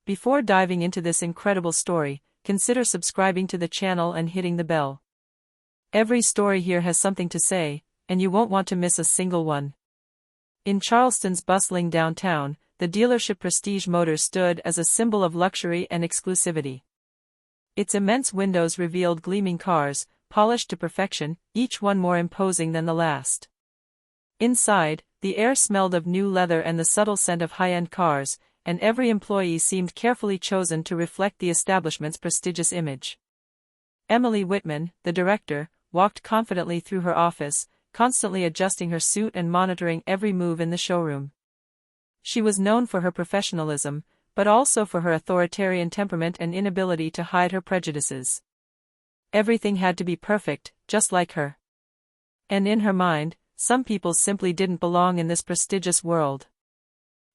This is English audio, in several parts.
Before diving into this incredible story, consider subscribing to the channel and hitting the bell. Every story here has something to say, and you won't want to miss a single one. In Charleston's bustling downtown, the dealership Prestige Motors stood as a symbol of luxury and exclusivity. Its immense windows revealed gleaming cars, polished to perfection, each one more imposing than the last. Inside, the air smelled of new leather and the subtle scent of high-end cars, and every employee seemed carefully chosen to reflect the establishment's prestigious image. Emily Whitman, the director, walked confidently through her office, constantly adjusting her suit and monitoring every move in the showroom. She was known for her professionalism, but also for her authoritarian temperament and inability to hide her prejudices. Everything had to be perfect, just like her. And in her mind, some people simply didn't belong in this prestigious world.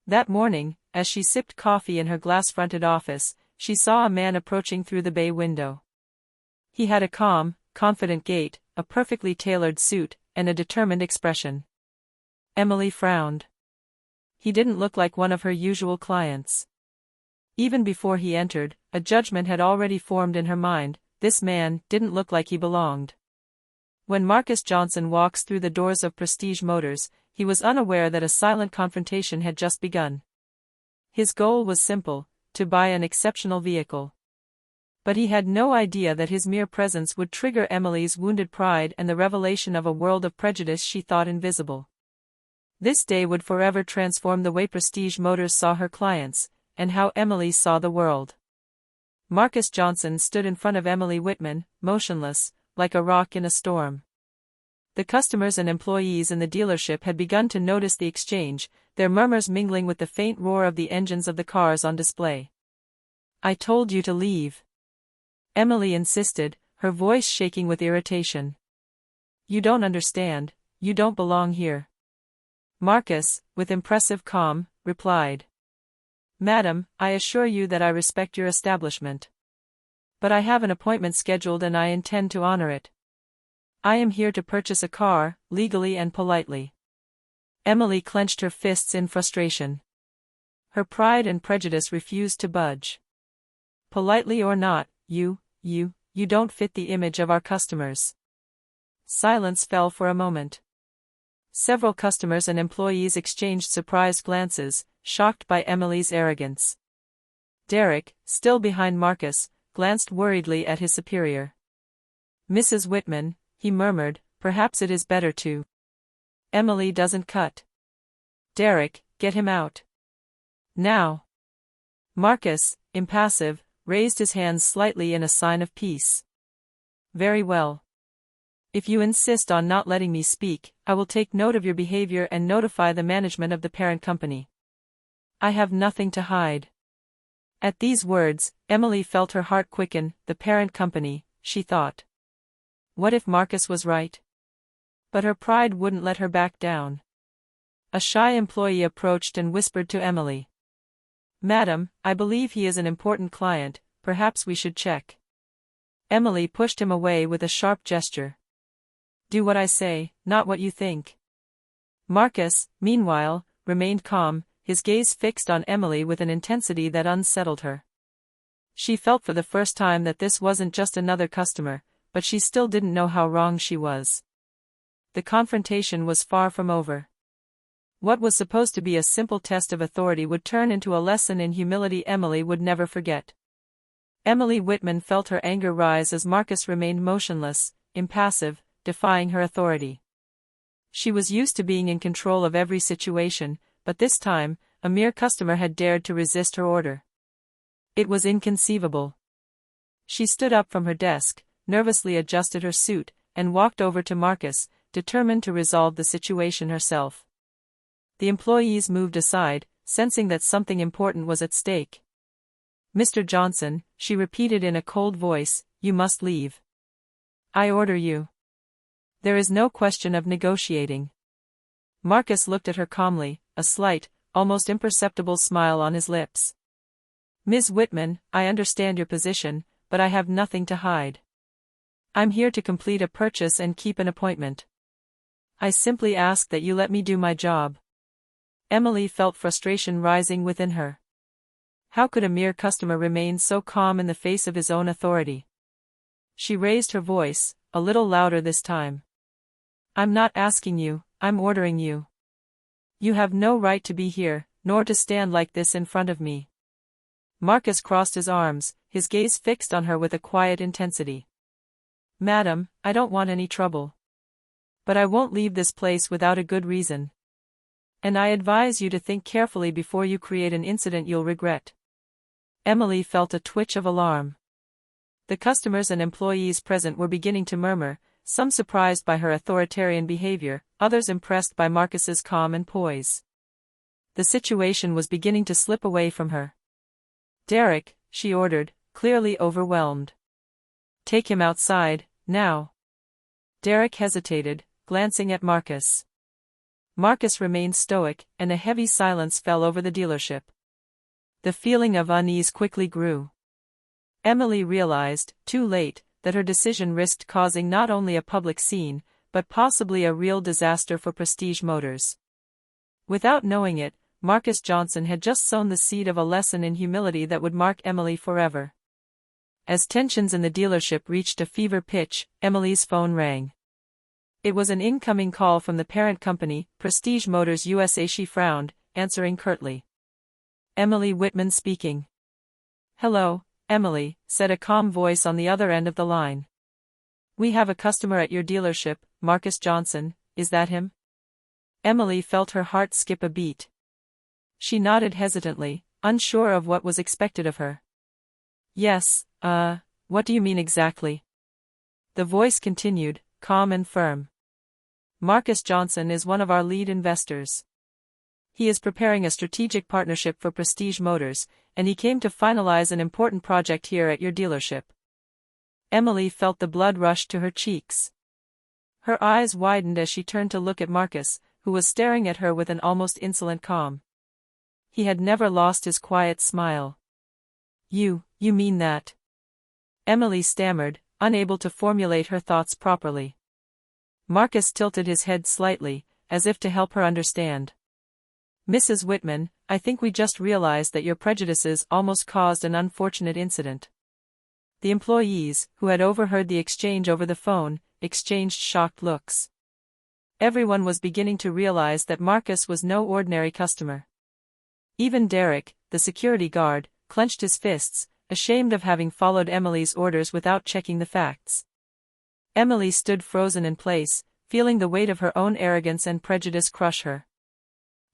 That morning, as she sipped coffee in her glass-fronted office, she saw a man approaching through the bay window. He had a calm, confident gait, a perfectly tailored suit, and a determined expression. Emily frowned. He didn't look like one of her usual clients. Even before he entered, a judgment had already formed in her mind. This man didn't look like he belonged. When Marcus Johnson walks through the doors of Prestige Motors, he was unaware that a silent confrontation had just begun. His goal was simple: to buy an exceptional vehicle. But he had no idea that his mere presence would trigger Emily's wounded pride and the revelation of a world of prejudice she thought invisible. This day would forever transform the way Prestige Motors saw her clients, and how Emily saw the world. Marcus Johnson stood in front of Emily Whitman, motionless, like a rock in a storm. The customers and employees in the dealership had begun to notice the exchange, their murmurs mingling with the faint roar of the engines of the cars on display. "I told you to leave," Emily insisted, her voice shaking with irritation. "You don't understand, you don't belong here." Marcus, with impressive calm, replied. "Madam, I assure you that I respect your establishment. But I have an appointment scheduled and I intend to honor it. I am here to purchase a car, legally and politely." Emily clenched her fists in frustration. Her pride and prejudice refused to budge. "Politely or not, you don't fit the image of our customers." Silence fell for a moment. Several customers and employees exchanged surprised glances, shocked by Emily's arrogance. Derek, still behind Marcus, glanced worriedly at his superior. "Mrs. Whitman," he murmured, "perhaps it is better to." "Emily doesn't cut." "Derek, get him out. Now." Marcus, impassive, raised his hands slightly in a sign of peace. "Very well. If you insist on not letting me speak, I will take note of your behavior and notify the management of the parent company. I have nothing to hide." At these words, Emily felt her heart quicken. The parent company, she thought. What if Marcus was right? But her pride wouldn't let her back down. A shy employee approached and whispered to Emily. "Madam, I believe he is an important client, perhaps we should check." Emily pushed him away with a sharp gesture. "Do what I say, not what you think." Marcus, meanwhile, remained calm, his gaze fixed on Emily with an intensity that unsettled her. She felt for the first time that this wasn't just another customer, but she still didn't know how wrong she was. The confrontation was far from over. What was supposed to be a simple test of authority would turn into a lesson in humility Emily would never forget. Emily Whitman felt her anger rise as Marcus remained motionless, impassive, defying her authority. She was used to being in control of every situation, but this time, a mere customer had dared to resist her order. It was inconceivable. She stood up from her desk, nervously adjusted her suit, and walked over to Marcus, determined to resolve the situation herself. The employees moved aside, sensing that something important was at stake. "Mr. Johnson," she repeated in a cold voice, "you must leave. I order you. There is no question of negotiating." Marcus looked at her calmly, a slight, almost imperceptible smile on his lips. "Ms. Whitman, I understand your position, but I have nothing to hide. I'm here to complete a purchase and keep an appointment. I simply ask that you let me do my job." Emily felt frustration rising within her. How could a mere customer remain so calm in the face of his own authority? She raised her voice, a little louder this time. I'm not asking you, I'm ordering you. You have no right to be here, nor to stand like this in front of me. Marcus crossed his arms, his gaze fixed on her with a quiet intensity. Madam, I don't want any trouble. But I won't leave this place without a good reason. And I advise you to think carefully before you create an incident you'll regret. Emily felt a twitch of alarm. The customers and employees present were beginning to murmur, some surprised by her authoritarian behavior, others impressed by Marcus's calm and poise. The situation was beginning to slip away from her. Derek, she ordered, clearly overwhelmed. Take him outside, now. Derek hesitated, glancing at Marcus. Marcus remained stoic, and a heavy silence fell over the dealership. The feeling of unease quickly grew. Emily realized, too late, that her decision risked causing not only a public scene, but possibly a real disaster for Prestige Motors. Without knowing it, Marcus Johnson had just sown the seed of a lesson in humility that would mark Emily forever. As tensions in the dealership reached a fever pitch, Emily's phone rang. It was an incoming call from the parent company, Prestige Motors USA. She frowned, answering curtly. Emily Whitman speaking. Hello, Emily, said a calm voice on the other end of the line. We have a customer at your dealership, Marcus Johnson, is that him? Emily felt her heart skip a beat. She nodded hesitantly, unsure of what was expected of her. Yes, what do you mean exactly? The voice continued, calm and firm. Marcus Johnson is one of our lead investors. He is preparing a strategic partnership for Prestige Motors, and he came to finalize an important project here at your dealership. Emily felt the blood rush to her cheeks. Her eyes widened as she turned to look at Marcus, who was staring at her with an almost insolent calm. He had never lost his quiet smile. You mean that? Emily stammered, unable to formulate her thoughts properly. Marcus tilted his head slightly, as if to help her understand. Mrs. Whitman, I think we just realized that your prejudices almost caused an unfortunate incident. The employees, who had overheard the exchange over the phone, exchanged shocked looks. Everyone was beginning to realize that Marcus was no ordinary customer. Even Derek, the security guard, clenched his fists, ashamed of having followed Emily's orders without checking the facts. Emily stood frozen in place, feeling the weight of her own arrogance and prejudice crush her.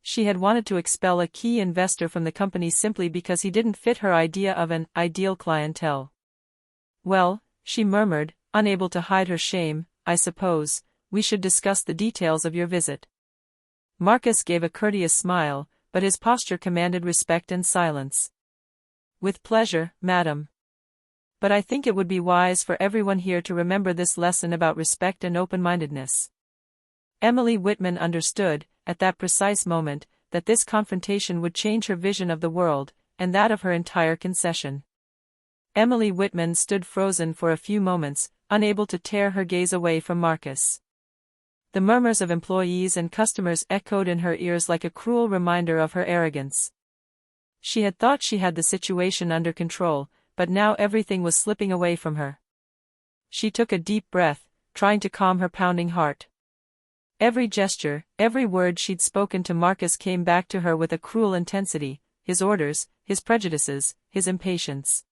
She had wanted to expel a key investor from the company simply because he didn't fit her idea of an ideal clientele. Well, she murmured, unable to hide her shame, I suppose, we should discuss the details of your visit. Marcus gave a courteous smile, but his posture commanded respect and silence. With pleasure, madam. But I think it would be wise for everyone here to remember this lesson about respect and open-mindedness. Emily Whitman understood, at that precise moment, that this confrontation would change her vision of the world, and that of her entire concession. Emily Whitman stood frozen for a few moments, unable to tear her gaze away from Marcus. The murmurs of employees and customers echoed in her ears like a cruel reminder of her arrogance. She had thought she had the situation under control, but now everything was slipping away from her. She took a deep breath, trying to calm her pounding heart. Every gesture, every word she'd spoken to Marcus came back to her with a cruel intensity, his orders, his prejudices, his impatience.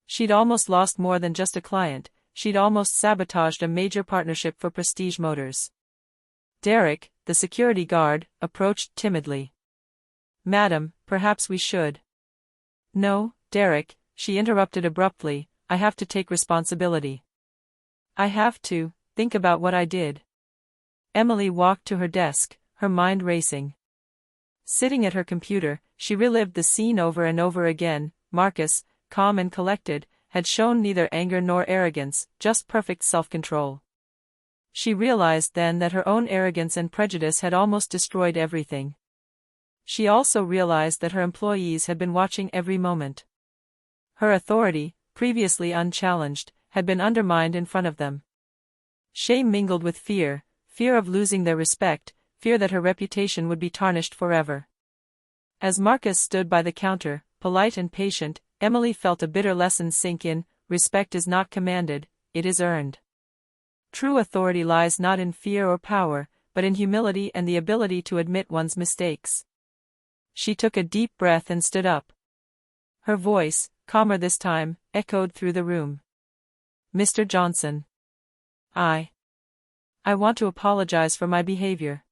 She'd almost lost more than just a client, she'd almost sabotaged a major partnership for Prestige Motors. Derek, the security guard, approached timidly. Madam, perhaps we should. No, Derek, she interrupted abruptly, I have to take responsibility. I have to think about what I did. Emily walked to her desk, her mind racing. Sitting at her computer, she relived the scene over and over again. Marcus, calm and collected, had shown neither anger nor arrogance, just perfect self-control. She realized then that her own arrogance and prejudice had almost destroyed everything. She also realized that her employees had been watching every moment. Her authority, previously unchallenged, had been undermined in front of them. Shame mingled with fear of losing their respect, fear that her reputation would be tarnished forever. As Marcus stood by the counter, polite and patient, Emily felt a bitter lesson sink in: respect is not commanded, it is earned. True authority lies not in fear or power, but in humility and the ability to admit one's mistakes. She took a deep breath and stood up. Her voice, calmer this time, echoed through the room. "Mr. Johnson. I want to apologize for my behavior.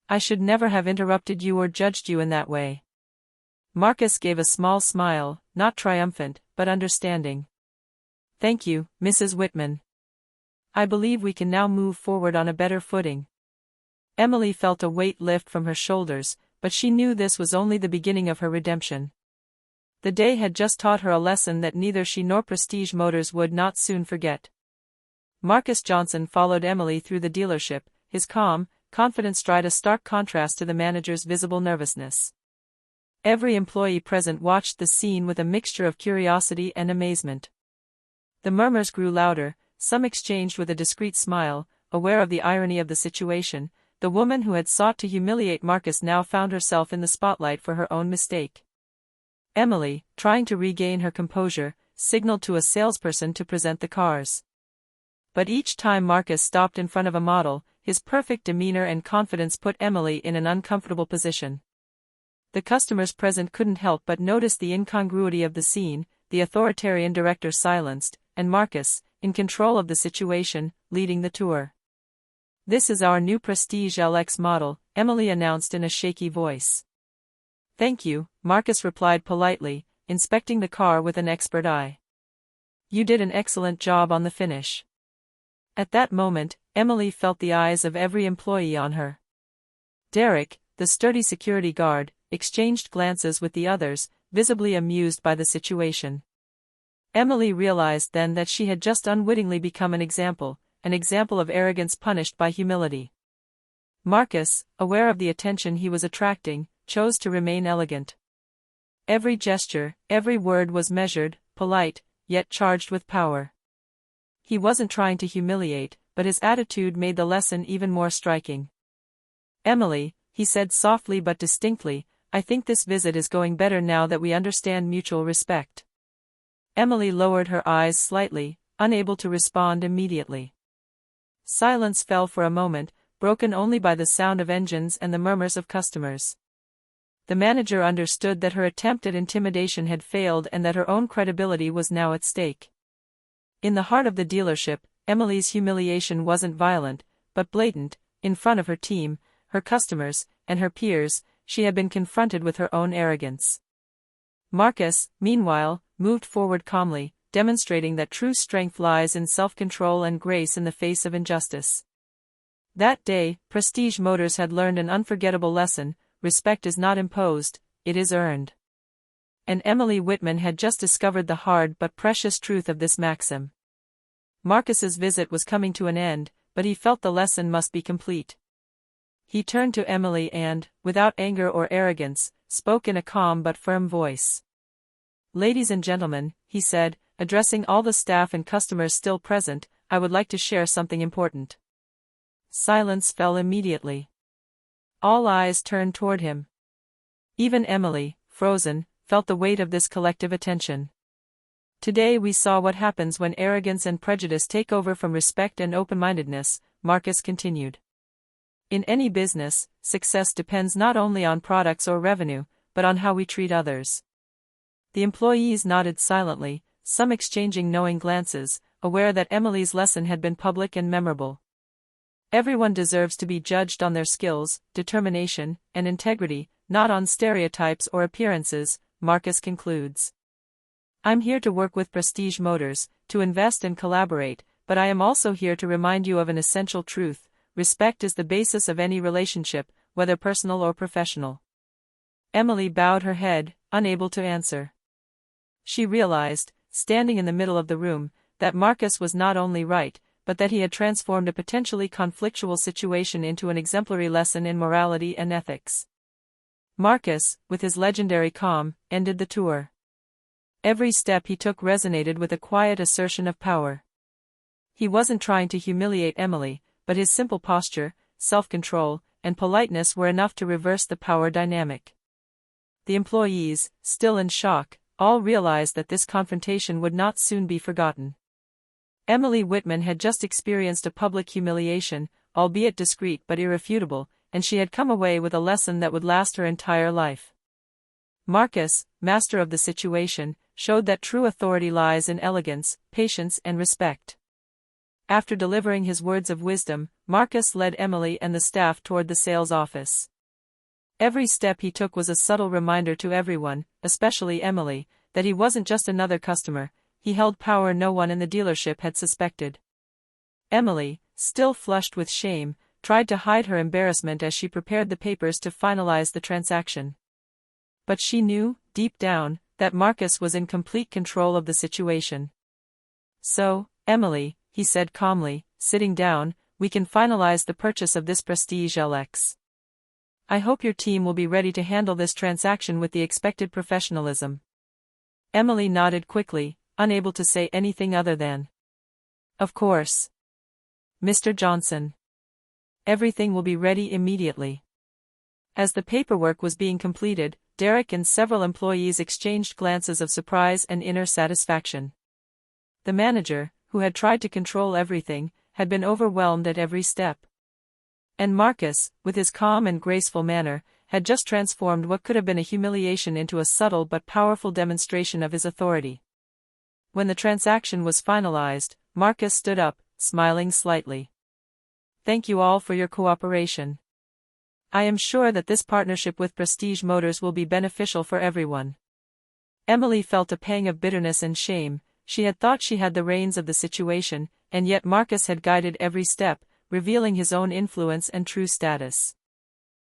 I should never have interrupted you or judged you in that way." Marcus gave a small smile, not triumphant, but understanding. "Thank you, Mrs. Whitman. I believe we can now move forward on a better footing." Emily felt a weight lift from her shoulders, but she knew this was only the beginning of her redemption. The day had just taught her a lesson that neither she nor Prestige Motors would not soon forget. Marcus Johnson followed Emily through the dealership, his calm, confident stride a stark contrast to the manager's visible nervousness. Every employee present watched the scene with a mixture of curiosity and amazement. The murmurs grew louder, some exchanged with a discreet smile, aware of the irony of the situation. The woman who had sought to humiliate Marcus now found herself in the spotlight for her own mistake. Emily, trying to regain her composure, signaled to a salesperson to present the cars. But each time Marcus stopped in front of a model, his perfect demeanor and confidence put Emily in an uncomfortable position. The customers present couldn't help but notice the incongruity of the scene, the authoritarian director silenced, and Marcus, in control of the situation, leading the tour. "This is our new Prestige LX model," Emily announced in a shaky voice. "Thank you," Marcus replied politely, inspecting the car with an expert eye. "You did an excellent job on the finish." At that moment, Emily felt the eyes of every employee on her. Derek, the sturdy security guard, exchanged glances with the others, visibly amused by the situation. Emily realized then that she had just unwittingly become an example of arrogance punished by humility. Marcus, aware of the attention he was attracting, chose to remain elegant. Every gesture, every word was measured, polite, yet charged with power. He wasn't trying to humiliate, but his attitude made the lesson even more striking. "Emily," he said softly but distinctly, "I think this visit is going better now that we understand mutual respect." Emily lowered her eyes slightly, unable to respond immediately. Silence fell for a moment, broken only by the sound of engines and the murmurs of customers. The manager understood that her attempt at intimidation had failed and that her own credibility was now at stake. In the heart of the dealership, Emily's humiliation wasn't violent, but blatant. In front of her team, her customers, and her peers, she had been confronted with her own arrogance. Marcus, meanwhile, moved forward calmly, demonstrating that true strength lies in self-control and grace in the face of injustice. That day, Prestige Motors had learned an unforgettable lesson: respect is not imposed, it is earned. And Emily Whitman had just discovered the hard but precious truth of this maxim. Marcus's visit was coming to an end, but he felt the lesson must be complete. He turned to Emily and, without anger or arrogance, spoke in a calm but firm voice. "Ladies and gentlemen," he said, addressing all the staff and customers still present, "I would like to share something important." Silence fell immediately. All eyes turned toward him. Even Emily, frozen, felt the weight of this collective attention. "Today we saw what happens when arrogance and prejudice take over from respect and open-mindedness," Marcus continued. "In any business, success depends not only on products or revenue, but on how we treat others." The employees nodded silently, some exchanging knowing glances, aware that Emily's lesson had been public and memorable. Everyone deserves to be judged on their skills, determination, and integrity, not on stereotypes or appearances, Marcus concludes. "I'm here to work with Prestige Motors, to invest and collaborate, but I am also here to remind you of an essential truth: respect is the basis of any relationship, whether personal or professional." Emily bowed her head, unable to answer. She realized, standing in the middle of the room, that Marcus was not only right, but that he had transformed a potentially conflictual situation into an exemplary lesson in morality and ethics. Marcus, with his legendary calm, ended the tour. Every step he took resonated with a quiet assertion of power. He wasn't trying to humiliate Emily, but his simple posture, self-control, and politeness were enough to reverse the power dynamic. the employees, still in shock, all realized that this confrontation would not soon be forgotten. Emily Whitman had just experienced a public humiliation, albeit discreet but irrefutable, and she had come away with a lesson that would last her entire life. Marcus, master of the situation, showed that true authority lies in elegance, patience and respect. After delivering his words of wisdom, Marcus led Emily and the staff toward the sales office. Every step he took was a subtle reminder to everyone, especially Emily, that he wasn't just another customer, he held power no one in the dealership had suspected. Emily, still flushed with shame, tried to hide her embarrassment as she prepared the papers to finalize the transaction. But she knew, deep down, that Marcus was in complete control of the situation. "So, Emily," he said calmly, sitting down, "we can finalize the purchase of this Prestige LX. I hope your team will be ready to handle this transaction with the expected professionalism." Emily nodded quickly, unable to say anything other than, "Of course, Mr. Johnson. Everything will be ready immediately." As the paperwork was being completed, Derek and several employees exchanged glances of surprise and inner satisfaction. The manager, who had tried to control everything, had been overwhelmed at every step. And Marcus, with his calm and graceful manner, had just transformed what could have been a humiliation into a subtle but powerful demonstration of his authority. When the transaction was finalized, Marcus stood up, smiling slightly. "Thank you all for your cooperation. I am sure that this partnership with Prestige Motors will be beneficial for everyone." Emily felt a pang of bitterness and shame. She had thought she had the reins of the situation, and yet Marcus had guided every step, revealing his own influence and true status.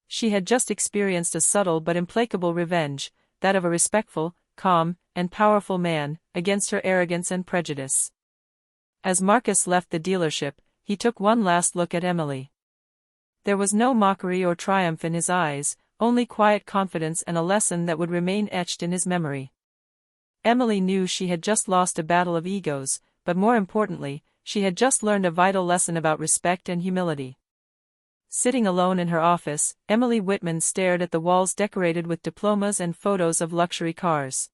She had just experienced a subtle but implacable revenge, that of a respectful, calm, and powerful man, against her arrogance and prejudice. As Marcus left the dealership, he took one last look at Emily. There was no mockery or triumph in his eyes, only quiet confidence and a lesson that would remain etched in his memory. Emily knew she had just lost a battle of egos, but more importantly, she had just learned a vital lesson about respect and humility. Sitting alone in her office, Emily Whitman stared at the walls decorated with diplomas and photos of luxury cars.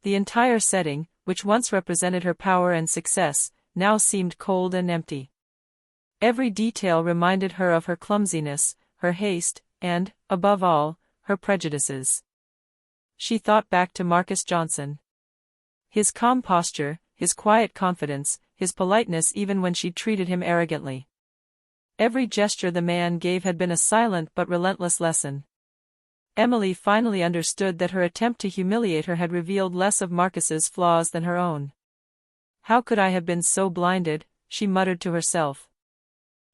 The entire setting, which once represented her power and success, now seemed cold and empty. Every detail reminded her of her clumsiness, her haste, and, above all, her prejudices. She thought back to Marcus Johnson. His calm posture, his quiet confidence, his politeness even when she treated him arrogantly. Every gesture the man gave had been a silent but relentless lesson. Emily finally understood that her attempt to humiliate her had revealed less of Marcus's flaws than her own. "How could I have been so blinded?" she muttered to herself.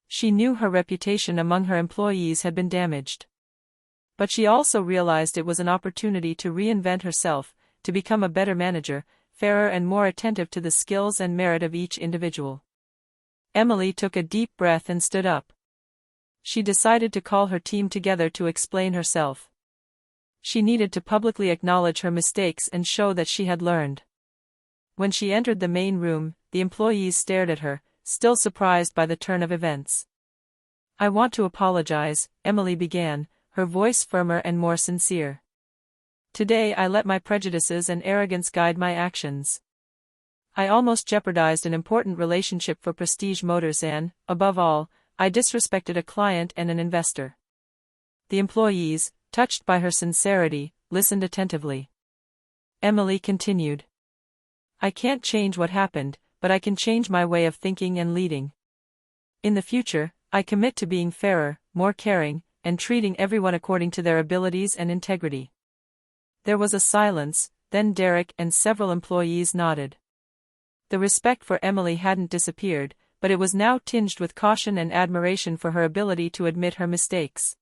She knew her reputation among her employees had been damaged. But she also realized it was an opportunity to reinvent herself, to become a better manager, fairer and more attentive to the skills and merit of each individual. Emily took a deep breath and stood up. She decided to call her team together to explain herself. She needed to publicly acknowledge her mistakes and show that she had learned. When she entered the main room, the employees stared at her, still surprised by the turn of events. "I want to apologize," Emily began, her voice firmer and more sincere. "Today I let my prejudices and arrogance guide my actions. I almost jeopardized an important relationship for Prestige Motors and, above all, I disrespected a client and an investor." The employees, touched by her sincerity, listened attentively. Emily continued. "I can't change what happened, but I can change my way of thinking and leading. In the future, I commit to being fairer, more caring, and treating everyone according to their abilities and integrity." There was a silence, then Derek and several employees nodded. The respect for Emily hadn't disappeared, but it was now tinged with caution and admiration for her ability to admit her mistakes.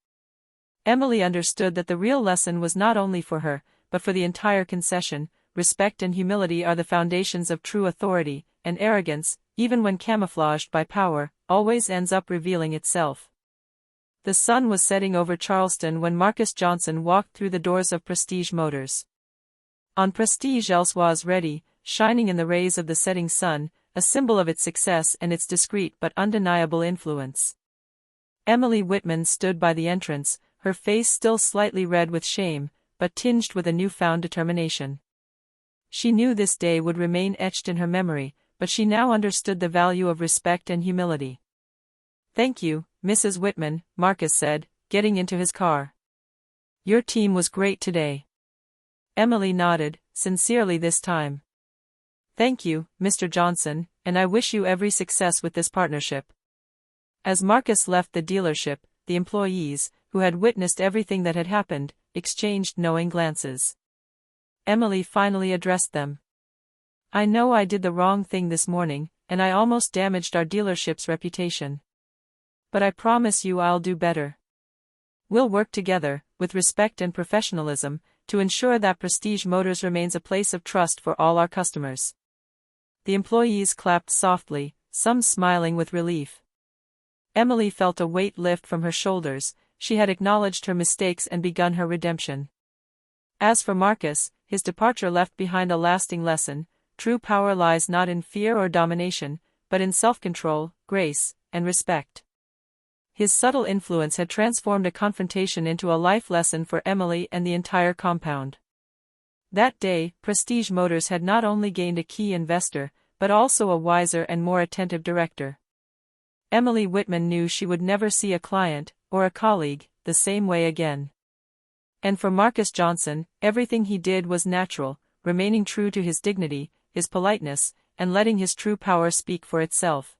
Emily understood that the real lesson was not only for her, but for the entire concession. Respect and humility are the foundations of true authority, and arrogance, even when camouflaged by power, always ends up revealing itself. The sun was setting over Charleston when Marcus Johnson walked through the doors of Prestige Motors. On Prestige LX was ready, shining in the rays of the setting sun, a symbol of its success and its discreet but undeniable influence. Emily Whitman stood by the entrance, her face still slightly red with shame, but tinged with a newfound determination. She knew this day would remain etched in her memory, but she now understood the value of respect and humility. "Thank you, Mrs. Whitman," Marcus said, getting into his car. "Your team was great today." Emily nodded, sincerely this time. "Thank you, Mr. Johnson, and I wish you every success with this partnership." As Marcus left the dealership, the employees, who had witnessed everything that had happened, exchanged knowing glances. Emily finally addressed them. "I know I did the wrong thing this morning, and I almost damaged our dealership's reputation. But I promise you I'll do better. We'll work together, with respect and professionalism, to ensure that Prestige Motors remains a place of trust for all our customers." The employees clapped softly, some smiling with relief. Emily felt a weight lift from her shoulders. She had acknowledged her mistakes and begun her redemption. As for Marcus, his departure left behind a lasting lesson. True power lies not in fear or domination, but in self-control, grace, and respect. His subtle influence had transformed a confrontation into a life lesson for Emily and the entire compound. That day, Prestige Motors had not only gained a key investor, but also a wiser and more attentive director. Emily Whitman knew she would never see a client, or a colleague, the same way again. And for Marcus Johnson, everything he did was natural, remaining true to his dignity, his politeness, and letting his true power speak for itself.